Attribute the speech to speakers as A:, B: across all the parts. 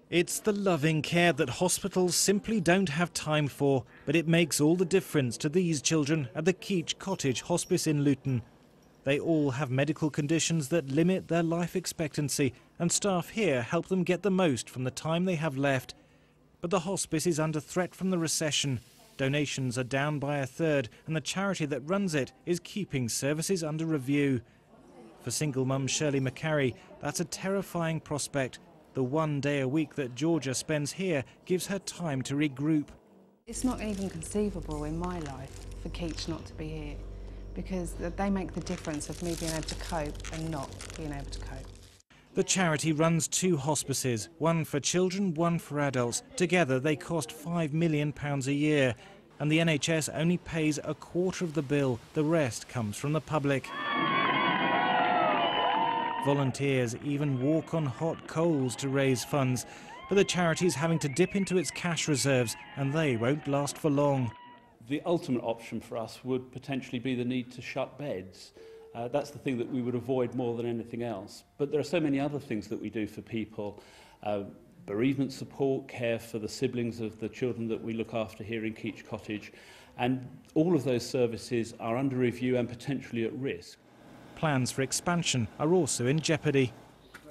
A: It's the loving care that hospitals simply don't have time for, but it makes all the difference to these children at the Keach Cottage Hospice in Luton. They all have medical conditions that limit their life expectancy, and staff here help them get the most from the time they have left. But the hospice is under threat from the recession. Donations are down by a third, and the charity that runs it is keeping services under review. For single mum Shirley McCarry, that's a terrifying prospect. The 1 day a week that Georgia spends here gives her time to regroup.
B: It's not even conceivable in my life for Keach not to be here, because they make the difference of me being able to cope and not being able to cope.
A: The charity runs 2 hospices, one for children, one for adults. Together they cost £5 million a year, and the NHS only pays a quarter of the bill. The rest comes from the public. Volunteers even walk on hot coals to raise funds, but the charity's having to dip into its cash reserves, and they won't last for long.
C: The ultimate option for us would potentially be the need to shut beds. That's the thing that we would avoid more than anything else. But there are so many other things that we do for people. Bereavement support, care for the siblings of the children that we look after here in Keach Cottage. And all of those services are under review and potentially at risk.
A: Plans for expansion are also in jeopardy.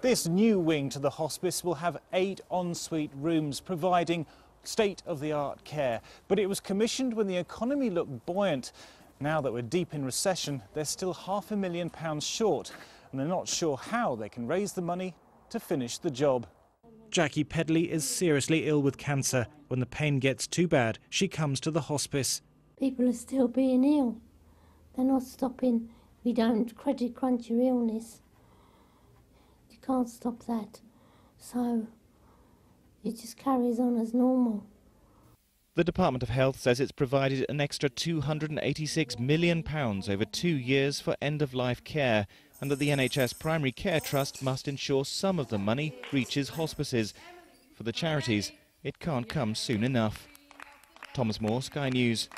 A: This new wing to the hospice will have 8 ensuite rooms, providing state-of-the-art care. But it was commissioned when the economy looked buoyant. Now that we're deep in recession, they're still £500,000 short, and they're not sure how they can raise the money to finish the job. Jackie Pedley is seriously ill with cancer. When the pain gets too bad, she comes to the hospice.
D: People are still being ill. They're not stopping. We don't credit crunch your illness. You can't stop that. So it just carries on as normal.
A: The Department of Health says it's provided an extra £286 million over 2 years for end-of-life care, and that the NHS Primary Care Trust must ensure some of the money reaches hospices. For the charities, it can't come soon enough. Thomas Moore, Sky News.